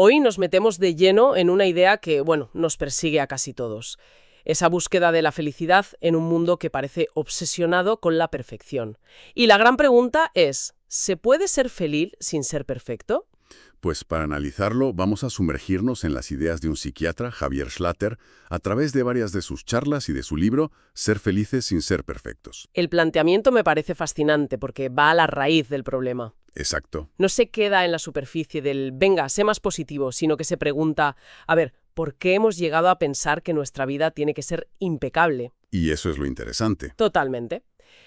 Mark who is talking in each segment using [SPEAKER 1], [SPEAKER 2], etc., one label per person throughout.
[SPEAKER 1] Hoy nos metemos de lleno en una idea que, bueno, nos persigue a casi todos. Esa búsqueda de la felicidad en un mundo que parece obsesionado con la perfección. Y la gran pregunta es, ¿se puede ser feliz sin ser perfecto?
[SPEAKER 2] Pues para analizarlo vamos a sumergirnos en las ideas de un psiquiatra, Javier Schlatter, a través de varias de sus charlas y de su libro Ser felices sin ser perfectos.
[SPEAKER 1] El planteamiento me parece fascinante porque va a la raíz del problema.
[SPEAKER 2] Exacto.
[SPEAKER 1] No se queda en la superficie del venga, sé más positivo, sino que se pregunta, a ver, ¿por qué hemos llegado a pensar que nuestra vida tiene que ser impecable?
[SPEAKER 2] Y eso es lo interesante.
[SPEAKER 1] Totalmente.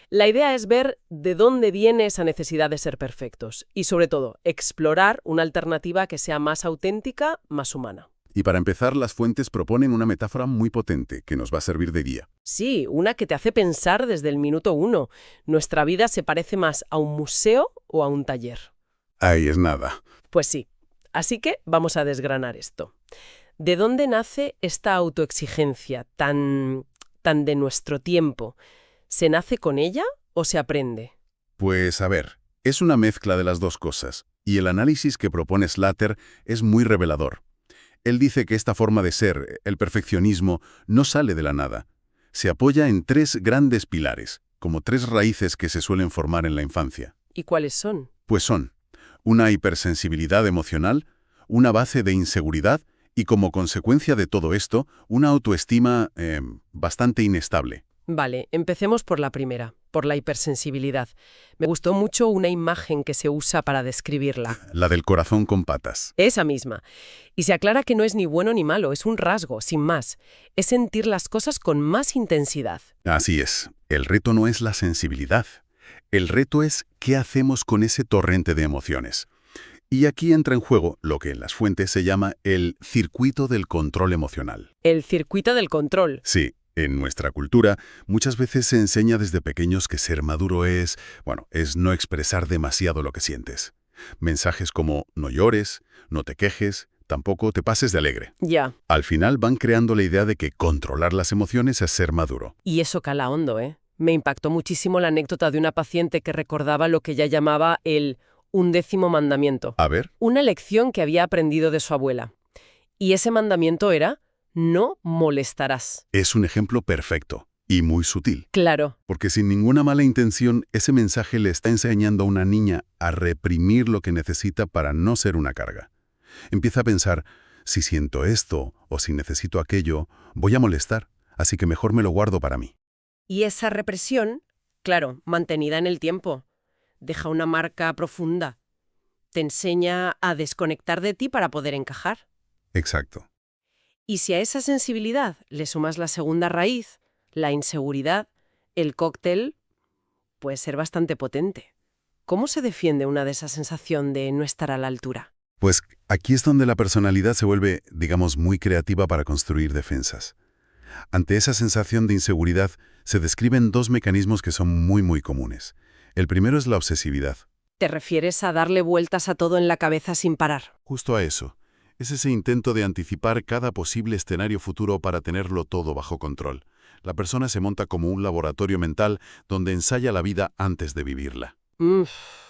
[SPEAKER 1] La idea es ver de dónde viene esa necesidad de ser perfectos y, sobre todo, explorar una alternativa que sea más auténtica, más humana.
[SPEAKER 2] Y para empezar, las fuentes proponen una metáfora muy potente que nos va a servir de guía.
[SPEAKER 1] Sí, una que te hace pensar desde el minuto uno. Nuestra vida se parece más a un museo o a un taller.
[SPEAKER 2] Ahí es nada.
[SPEAKER 1] Pues sí. Así que vamos a desgranar esto. ¿De dónde nace esta autoexigencia tan de nuestro tiempo? ¿Se nace con ella o se aprende?
[SPEAKER 2] Pues a ver, es una mezcla de las dos cosas, y el análisis que propone Schlatter es muy revelador. Él dice que esta forma de ser, el perfeccionismo, no sale de la nada. Se apoya en tres grandes pilares, como tres raíces que se suelen formar en la infancia.
[SPEAKER 1] ¿Y cuáles son?
[SPEAKER 2] Pues son una hipersensibilidad emocional, una base de inseguridad y, como consecuencia de todo esto, una autoestima bastante inestable.
[SPEAKER 1] Vale, empecemos por la primera, por la hipersensibilidad. Me gustó mucho una imagen que se usa para describirla.
[SPEAKER 2] La del corazón con patas.
[SPEAKER 1] Esa misma. Y se aclara que no es ni bueno ni malo, es un rasgo, sin más. Es sentir las cosas con más intensidad.
[SPEAKER 2] Así es. El reto no es la sensibilidad. El reto es qué hacemos con ese torrente de emociones. Y aquí entra en juego lo que en las fuentes se llama el circuito del control emocional.
[SPEAKER 1] El circuito del control.
[SPEAKER 2] Sí. En nuestra cultura, muchas veces se enseña desde pequeños que ser maduro es no expresar demasiado lo que sientes. Mensajes como no llores, no te quejes, tampoco te pases de alegre.
[SPEAKER 1] Ya.
[SPEAKER 2] Al final van creando la idea de que controlar las emociones es ser maduro.
[SPEAKER 1] Y eso cala hondo, ¿eh? Me impactó muchísimo la anécdota de una paciente que recordaba lo que ella llamaba el 11º mandamiento.
[SPEAKER 2] A ver.
[SPEAKER 1] Una lección que había aprendido de su abuela. Y ese mandamiento era: no molestarás.
[SPEAKER 2] Es un ejemplo perfecto y muy sutil.
[SPEAKER 1] Claro.
[SPEAKER 2] Porque sin ninguna mala intención, ese mensaje le está enseñando a una niña a reprimir lo que necesita para no ser una carga. Empieza a pensar, si siento esto o si necesito aquello, voy a molestar, así que mejor me lo guardo para mí.
[SPEAKER 1] Y esa represión, claro, mantenida en el tiempo, deja una marca profunda. Te enseña a desconectar de ti para poder encajar.
[SPEAKER 2] Exacto.
[SPEAKER 1] Y si a esa sensibilidad le sumas la segunda raíz, la inseguridad, el cóctel puede ser bastante potente. ¿Cómo se defiende una de esa sensación de no estar a la altura?
[SPEAKER 2] Pues aquí es donde la personalidad se vuelve, digamos, muy creativa para construir defensas. Ante esa sensación de inseguridad, se describen dos mecanismos que son muy comunes. El primero es la obsesividad.
[SPEAKER 1] ¿Te refieres a darle vueltas a todo en la cabeza sin parar?
[SPEAKER 2] Justo a eso. Es ese intento de anticipar cada posible escenario futuro para tenerlo todo bajo control. La persona se monta como un laboratorio mental donde ensaya la vida antes de vivirla.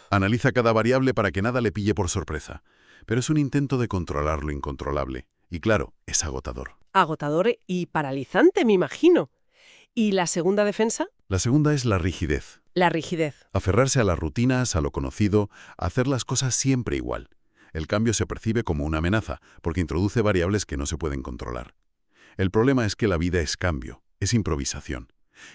[SPEAKER 2] Analiza cada variable para que nada le pille por sorpresa. Pero es un intento de controlar lo incontrolable. Y claro, es agotador.
[SPEAKER 1] Agotador y paralizante, me imagino. ¿Y la segunda defensa?
[SPEAKER 2] La segunda es la rigidez.
[SPEAKER 1] La rigidez.
[SPEAKER 2] Aferrarse a las rutinas, a lo conocido, a hacer las cosas siempre igual. El cambio se percibe como una amenaza, porque introduce variables que no se pueden controlar. El problema es que la vida es cambio, es improvisación.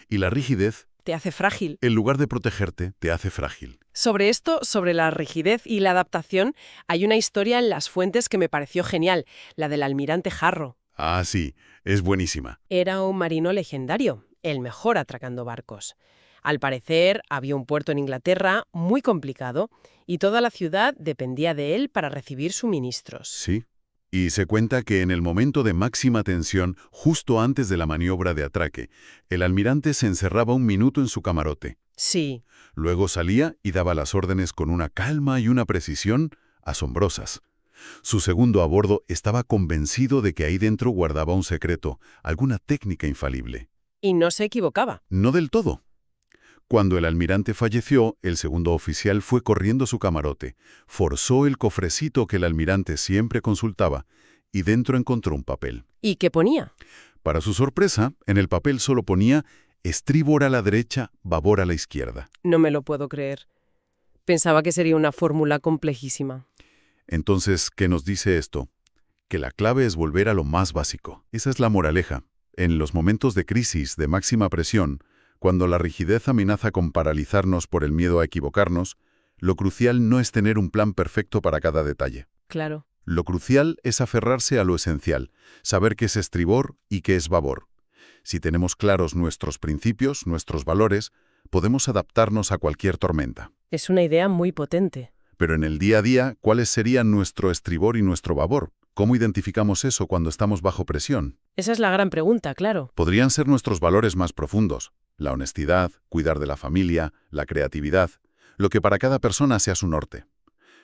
[SPEAKER 2] Y la rigidez,
[SPEAKER 1] Te hace frágil.
[SPEAKER 2] en lugar de protegerte, te hace frágil.
[SPEAKER 1] Sobre esto, sobre la rigidez y la adaptación, hay una historia en las fuentes que me pareció genial, la del almirante Jarro.
[SPEAKER 2] Ah, sí, es buenísima.
[SPEAKER 1] Era un marino legendario, el mejor atracando barcos. Al parecer, había un puerto en Inglaterra muy complicado y toda la ciudad dependía de él para recibir suministros.
[SPEAKER 2] Sí. Y se cuenta que en el momento de máxima tensión, justo antes de la maniobra de atraque, el almirante se encerraba un minuto en su camarote.
[SPEAKER 1] Sí.
[SPEAKER 2] Luego salía y daba las órdenes con una calma y una precisión asombrosas. Su segundo a bordo estaba convencido de que ahí dentro guardaba un secreto, alguna técnica infalible.
[SPEAKER 1] Y no se equivocaba.
[SPEAKER 2] No del todo. Cuando el almirante falleció, el segundo oficial fue corriendo a su camarote, forzó el cofrecito que el almirante siempre consultaba y dentro encontró un papel.
[SPEAKER 1] ¿Y qué ponía?
[SPEAKER 2] Para su sorpresa, en el papel solo ponía estribor a la derecha, babor a la izquierda.
[SPEAKER 1] No me lo puedo creer. Pensaba que sería una fórmula complejísima.
[SPEAKER 2] Entonces, ¿qué nos dice esto? Que la clave es volver a lo más básico. Esa es la moraleja. En los momentos de crisis, de máxima presión, cuando la rigidez amenaza con paralizarnos por el miedo a equivocarnos, lo crucial no es tener un plan perfecto para cada detalle.
[SPEAKER 1] Claro.
[SPEAKER 2] Lo crucial es aferrarse a lo esencial, saber qué es estribor y qué es babor. Si tenemos claros nuestros principios, nuestros valores, podemos adaptarnos a cualquier tormenta.
[SPEAKER 1] Es una idea muy potente.
[SPEAKER 2] Pero en el día a día, ¿cuáles serían nuestro estribor y nuestro babor? ¿Cómo identificamos eso cuando estamos bajo presión?
[SPEAKER 1] Esa es la gran pregunta, claro.
[SPEAKER 2] Podrían ser nuestros valores más profundos. La honestidad, cuidar de la familia, la creatividad, lo que para cada persona sea su norte.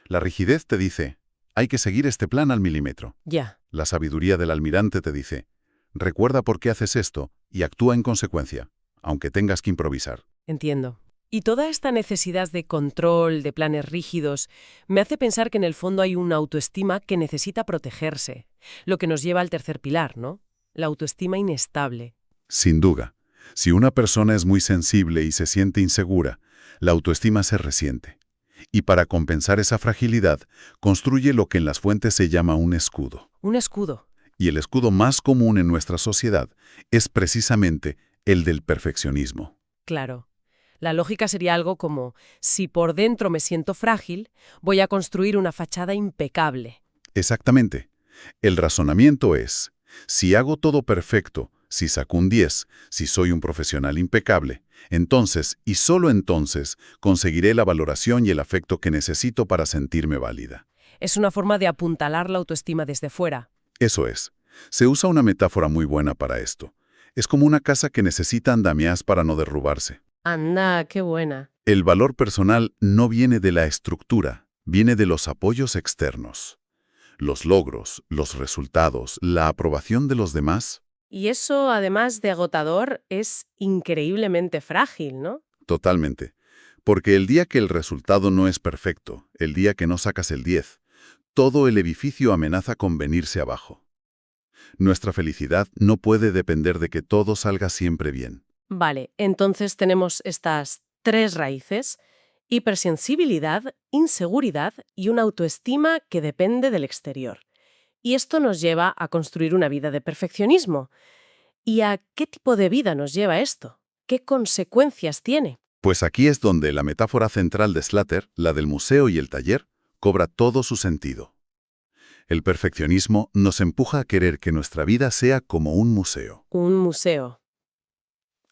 [SPEAKER 2] La rigidez te dice, hay que seguir este plan al milímetro.
[SPEAKER 1] Ya.
[SPEAKER 2] La sabiduría del almirante te dice, recuerda por qué haces esto y actúa en consecuencia, aunque tengas que improvisar.
[SPEAKER 1] Entiendo. Y toda esta necesidad de control, de planes rígidos, me hace pensar que en el fondo hay una autoestima que necesita protegerse. Lo que nos lleva al tercer pilar, ¿no? La autoestima inestable.
[SPEAKER 2] Sin duda, si una persona es muy sensible y se siente insegura, la autoestima se resiente. Y para compensar esa fragilidad, construye lo que en las fuentes se llama un escudo.
[SPEAKER 1] Un escudo.
[SPEAKER 2] Y el escudo más común en nuestra sociedad es precisamente el del perfeccionismo.
[SPEAKER 1] Claro. La lógica sería algo como, si por dentro me siento frágil, voy a construir una fachada impecable.
[SPEAKER 2] Exactamente. El razonamiento es, si hago todo perfecto, si saco un 10, si soy un profesional impecable, entonces, y solo entonces, conseguiré la valoración y el afecto que necesito para sentirme válida.
[SPEAKER 1] Es una forma de apuntalar la autoestima desde fuera.
[SPEAKER 2] Eso es. Se usa una metáfora muy buena para esto. Es como una casa que necesita andamiajes para no derrumbarse.
[SPEAKER 1] Anda, qué buena.
[SPEAKER 2] El valor personal no viene de la estructura, viene de los apoyos externos. Los logros, los resultados, la aprobación de los demás.
[SPEAKER 1] Y eso, además de agotador, es increíblemente frágil, ¿no?
[SPEAKER 2] Totalmente. Porque el día que el resultado no es perfecto, el día que no sacas el 10, todo el edificio amenaza con venirse abajo. Nuestra felicidad no puede depender de que todo salga siempre bien.
[SPEAKER 1] Vale, entonces tenemos estas tres raíces: hipersensibilidad, inseguridad y una autoestima que depende del exterior. Y esto nos lleva a construir una vida de perfeccionismo. ¿Y a qué tipo de vida nos lleva esto? ¿Qué consecuencias tiene?
[SPEAKER 2] Pues aquí es donde la metáfora central de Slater, la del museo y el taller, cobra todo su sentido. El perfeccionismo nos empuja a querer que nuestra vida sea como un museo.
[SPEAKER 1] Un museo.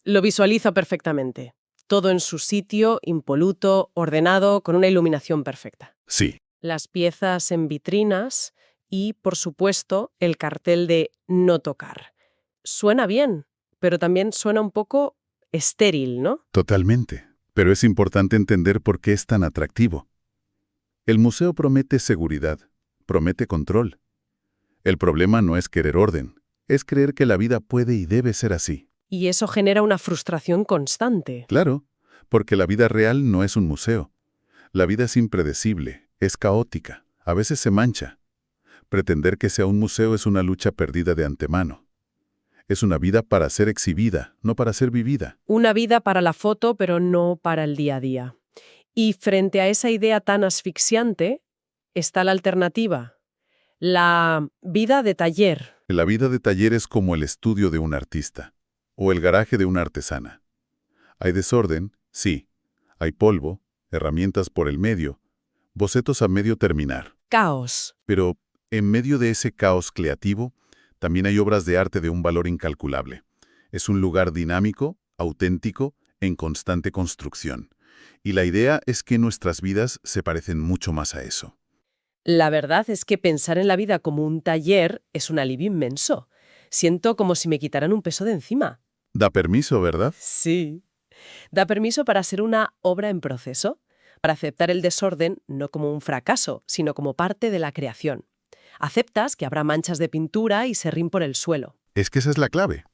[SPEAKER 1] Lo visualizo perfectamente. Todo en su sitio, impoluto, ordenado, con una iluminación perfecta.
[SPEAKER 2] Sí,
[SPEAKER 1] Las piezas en vitrinas y, por supuesto, el cartel de no tocar. Suena bien, pero también suena un poco estéril, ¿no?
[SPEAKER 2] totalmente. Pero es importante entender por qué es tan atractivo. El museo promete seguridad, promete control. El problema no es querer orden, es creer que la vida puede y debe ser así.
[SPEAKER 1] Y eso genera una frustración constante.
[SPEAKER 2] Claro, porque la vida real no es un museo. La vida es impredecible, es caótica, a veces se mancha. Pretender que sea un museo es una lucha perdida de antemano. Es una vida para ser exhibida, no para ser vivida.
[SPEAKER 1] Una vida para la foto, pero no para el día a día. Y frente a esa idea tan asfixiante, está la alternativa. La vida de taller.
[SPEAKER 2] La vida de taller es como el estudio de un artista, o el garaje de una artesana. Hay desorden, sí. Hay polvo, herramientas por el medio, bocetos a medio terminar.
[SPEAKER 1] Caos.
[SPEAKER 2] Pero en medio de ese caos creativo, también hay obras de arte de un valor incalculable. Es un lugar dinámico, auténtico, en constante construcción. Y la idea es que nuestras vidas se parecen mucho más a eso.
[SPEAKER 1] La verdad es que pensar en la vida como un taller es un alivio inmenso. Siento como si me quitaran un peso de encima.
[SPEAKER 2] Da permiso, ¿verdad?
[SPEAKER 1] Sí. Da permiso para ser una obra en proceso, para aceptar el desorden no como un fracaso, sino como parte de la creación. Aceptas que habrá manchas de pintura y serrín por el suelo.
[SPEAKER 2] Es que esa es la clave.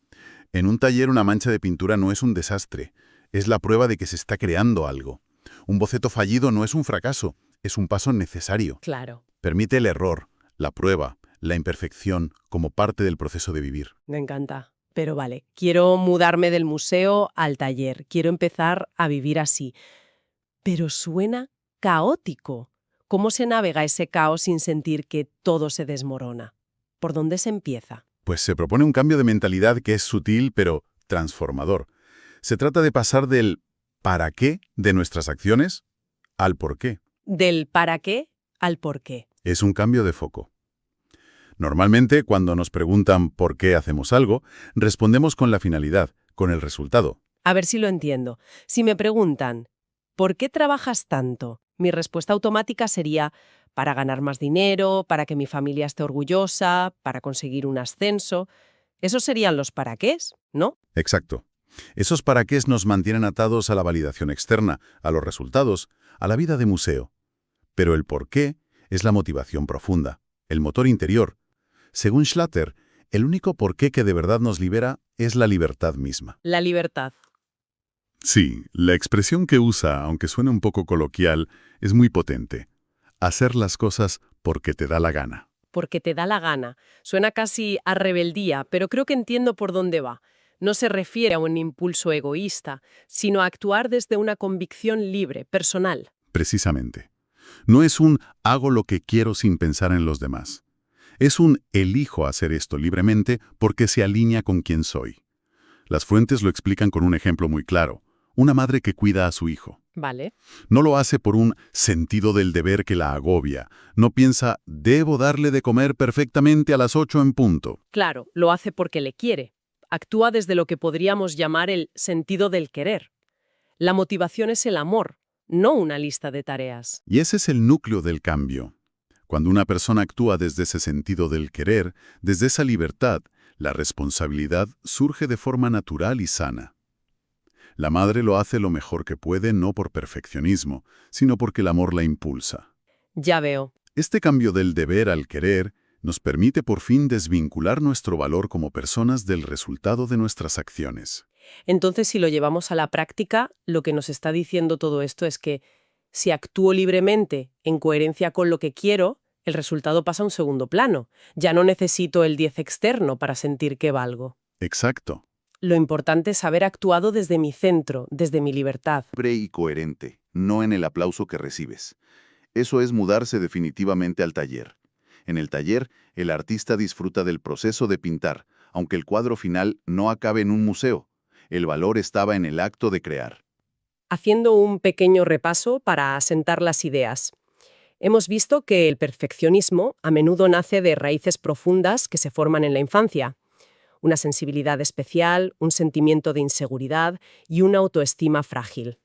[SPEAKER 2] En un taller una mancha de pintura no es un desastre, Es la prueba de que se está creando algo. Un boceto fallido no es un fracaso, es un paso necesario.
[SPEAKER 1] Claro,
[SPEAKER 2] Permite el error, la prueba, la imperfección como parte del proceso de vivir.
[SPEAKER 1] me encanta. Pero vale, quiero mudarme del museo al taller, quiero empezar a vivir así. Pero suena caótico. ¿Cómo se navega ese caos sin sentir que todo se desmorona? ¿Por dónde se empieza?
[SPEAKER 2] Pues se propone un cambio de mentalidad que es sutil pero transformador. Se trata de pasar del ¿para qué? De nuestras acciones al ¿por qué?
[SPEAKER 1] Del para qué al por qué.
[SPEAKER 2] Es un cambio de foco. Normalmente, cuando nos preguntan por qué hacemos algo, respondemos con la finalidad, con el resultado.
[SPEAKER 1] A ver si lo entiendo. Si me preguntan, ¿por qué trabajas tanto? Mi respuesta automática sería para ganar más dinero, para que mi familia esté orgullosa, para conseguir un ascenso. Esos serían los para qués, ¿no?
[SPEAKER 2] Exacto. Esos para qué nos mantienen atados a la validación externa, a los resultados, a la vida de museo. Pero el por qué es la motivación profunda, el motor interior. Según Schlatter, el único por qué que de verdad nos libera es la libertad misma.
[SPEAKER 1] La libertad.
[SPEAKER 2] Sí, la expresión que usa, aunque suene un poco coloquial, es muy potente. Hacer las cosas porque te da la gana.
[SPEAKER 1] Porque te da la gana. Suena casi a rebeldía, pero creo que entiendo por dónde va. No se refiere a un impulso egoísta, sino a actuar desde una convicción libre, personal.
[SPEAKER 2] Precisamente. No es un hago lo que quiero sin pensar en los demás. Es un elijo hacer esto libremente porque se alinea con quien soy. Las fuentes lo explican con un ejemplo muy claro. Una madre que cuida a su hijo.
[SPEAKER 1] Vale.
[SPEAKER 2] No lo hace por un sentido del deber que la agobia. No piensa, debo darle de comer perfectamente a las 8 en punto.
[SPEAKER 1] Claro, lo hace porque le quiere. Actúa desde lo que podríamos llamar el sentido del querer. La motivación es el amor, no una lista de tareas.
[SPEAKER 2] Y ese es el núcleo del cambio. Cuando una persona actúa desde ese sentido del querer, desde esa libertad, la responsabilidad surge de forma natural y sana. La madre lo hace lo mejor que puede no por perfeccionismo, sino porque el amor la impulsa.
[SPEAKER 1] Ya veo.
[SPEAKER 2] Este cambio del deber al querer nos permite por fin desvincular nuestro valor como personas del resultado de nuestras acciones.
[SPEAKER 1] Entonces, si lo llevamos a la práctica, lo que nos está diciendo todo esto es que si actúo libremente, en coherencia con lo que quiero, el resultado pasa a un segundo plano. Ya no necesito el 10 externo para sentir que valgo.
[SPEAKER 2] Exacto.
[SPEAKER 1] Lo importante es haber actuado desde mi centro, desde mi libertad.
[SPEAKER 3] Libre y coherente, no en el aplauso que recibes. Eso es mudarse definitivamente al taller. En el taller, el artista disfruta del proceso de pintar, aunque el cuadro final no acabe en un museo. El valor estaba en el acto de crear.
[SPEAKER 1] Haciendo un pequeño repaso para asentar las ideas. Hemos visto que el perfeccionismo a menudo nace de raíces profundas que se forman en la infancia. Una sensibilidad especial, un sentimiento de inseguridad y una autoestima frágil.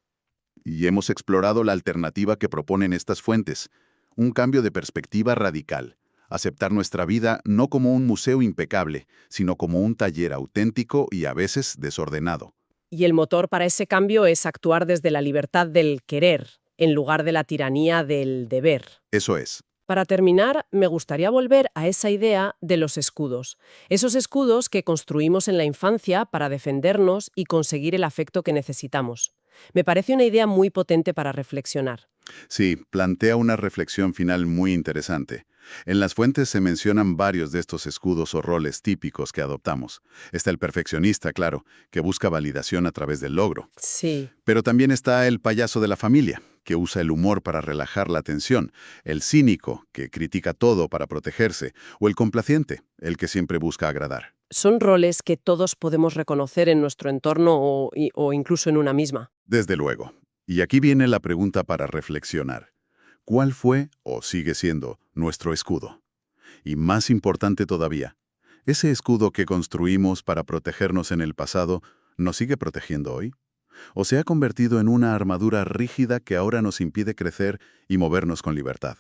[SPEAKER 3] Y hemos explorado la alternativa que proponen estas fuentes, un cambio de perspectiva radical. Aceptar nuestra vida no como un museo impecable, sino como un taller auténtico y a veces desordenado.
[SPEAKER 1] Y el motor para ese cambio es actuar desde la libertad del querer, en lugar de la tiranía del deber.
[SPEAKER 3] Eso es.
[SPEAKER 1] Para terminar, me gustaría volver a esa idea de los escudos. Esos escudos que construimos en la infancia para defendernos y conseguir el afecto que necesitamos. Me parece una idea muy potente para reflexionar.
[SPEAKER 3] Sí, plantea una reflexión final muy interesante. En las fuentes se mencionan varios de estos escudos o roles típicos que adoptamos. Está el perfeccionista, claro, que busca validación a través del logro.
[SPEAKER 1] Sí.
[SPEAKER 3] Pero también está el payaso de la familia, que usa el humor para relajar la tensión, el cínico, que critica todo para protegerse, o el complaciente, el que siempre busca agradar.
[SPEAKER 1] Son roles que todos podemos reconocer en nuestro entorno o incluso en una misma.
[SPEAKER 3] Desde luego. Y aquí viene la pregunta para reflexionar. ¿Cuál fue, o sigue siendo, nuestro escudo? Y más importante todavía, ¿ese escudo que construimos para protegernos en el pasado nos sigue protegiendo hoy? ¿O se ha convertido en una armadura rígida que ahora nos impide crecer y movernos con libertad?